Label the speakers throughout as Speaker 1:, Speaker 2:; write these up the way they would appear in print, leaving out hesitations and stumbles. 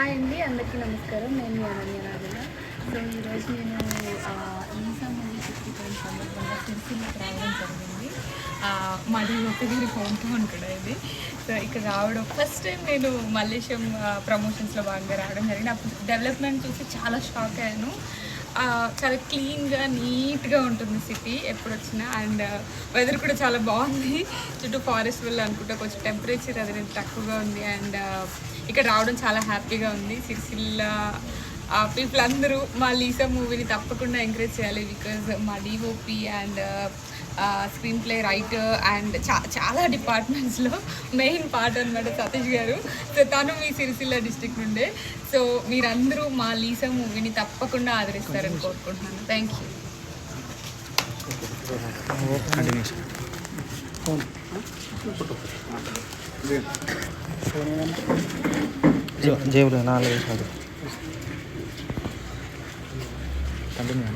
Speaker 1: Hi అండి, అందరికీ నమస్కారం. నేను మీ అనన్య నాగల. సో ఈరోజు నేను ఈసా మూవీ చిత్రీకరణ సందర్భంగా సిరిసిల్లకి రావడం జరిగింది. మాది ఒకటి హోమ్ టౌన్ కూడా ఇది. సో ఇక్కడ రావడం ఫస్ట్ టైం నేను మల్లేశం ప్రమోషన్స్లో భాగంగా రావడం జరిగింది. అప్పుడు డెవలప్మెంట్ చూసి చాలా షాక్ అయ్యాను. చాలా క్లీన్గా నీట్గా ఉంటుంది సిటీ ఎప్పుడు వచ్చినా. అండ్ వెదర్ కూడా చాలా బాగుంది. చుట్టూ ఫారెస్ట్ వల్ల అనుకుంటా కొంచెం టెంపరేచర్ అది తక్కువగా ఉంది. అండ్ ఇక్కడ రావడం చాలా హ్యాపీగా ఉంది. సిరిసిల్ల పీపుల్ అందరూ మా లీసా మూవీని తప్పకుండా ఎంకరేజ్ చేయాలి. బికాజ్ మా DOP and screen play writer and చాలా డిపార్ట్మెంట్స్లో మెయిన్ పార్ట్ అనమాట సతీష్ గారు. సో తను మీ సిరిసిల్ల డిస్ట్రిక్ట్ నుండే. సో మీరందరూ మా లీసా మూవీని తప్పకుండా ఆదరిస్తారని కోరుకుంటున్నాను. Thank
Speaker 2: you. జేబులో 4 వేసినది కంటిన్యూ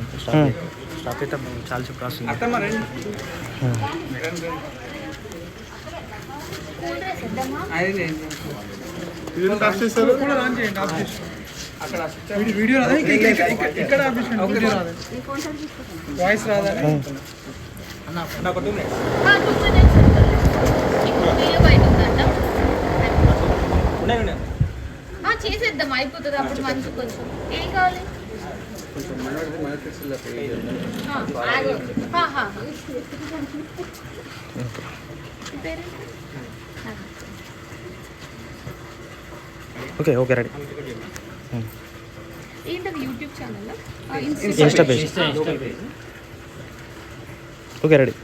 Speaker 2: స్టాప్ అయితే చాలా చెప్పు రాస్తుంది.
Speaker 3: వీడియో రాదా ఇక్కడ వీడియో రాదా వాయిస్ రాదా
Speaker 1: చేసేద్దాం, అయిపోతుంది అప్పుడు మంచి. కొంచెం ఏం కావాలి?
Speaker 2: Okay okay ready.
Speaker 1: ఏంటది YouTube channel?
Speaker 2: Insta page. Okay ready.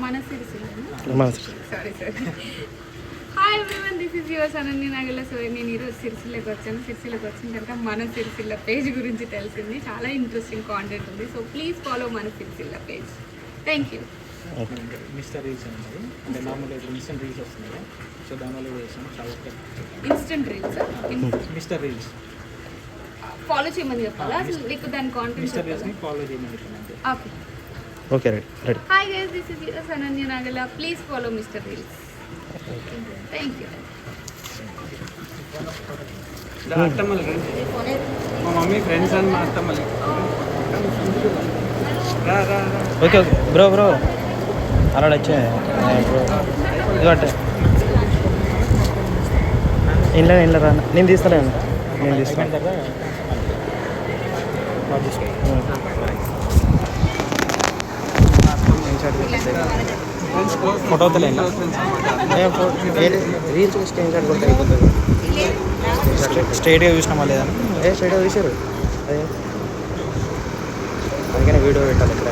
Speaker 1: మన Sircilla.
Speaker 2: Sorry
Speaker 1: hi everyone, this is yours Ananya Nagala. So నేను ఈరోజు సిరిసిల్లకి వచ్చాను. సిరిసిల్లకి వచ్చిన తర్వాత మన సిరిసిల్ల పేజ్ గురించి తెలిసింది. చాలా ఇంట్రెస్టింగ్ కాంటెంట్ ఉంది. సో ప్లీజ్ ఫాలో మన Sircilla page. Thank you.
Speaker 3: Mister reels అనేది అంటే నార్మల్గా ఇన్స్టెంట్ రీల్స్ వస్తుంది. సో దానివల్ల చేసాం చాలా
Speaker 1: instant reels
Speaker 3: mister reels
Speaker 1: follow చేయమని చెప్పాలా? అసలు నీకు దాని కాంటెంట్
Speaker 3: మిస్టర్ రీల్స్ని ఫాలో చేయమని చెప్పాను.
Speaker 1: Okay
Speaker 2: okay ready ready.
Speaker 1: Hi guys, this is yours Ananya Nagala. Please follow mister reels. Thank you.
Speaker 3: అత్తమ్మలు మా మమ్మీ ఫ్రెండ్స్ అని మా అత్తమ్మలు.
Speaker 2: ఓకే ఓకే బ్రో బ్రో అలా వచ్చే బ్రో ఇదంటే ఇంట్లో రా. నేను తీస్తాను. ఫోటో రీల్స్ స్క్రీన్ షాట్ కొడితే అయిపోతుంది. స్ట్రైట్గా చూసినామా లేదా? స్ట్రైట్గా చూసారు. అదే అందుకని వీడియో పెట్టాలి ఇక్కడ.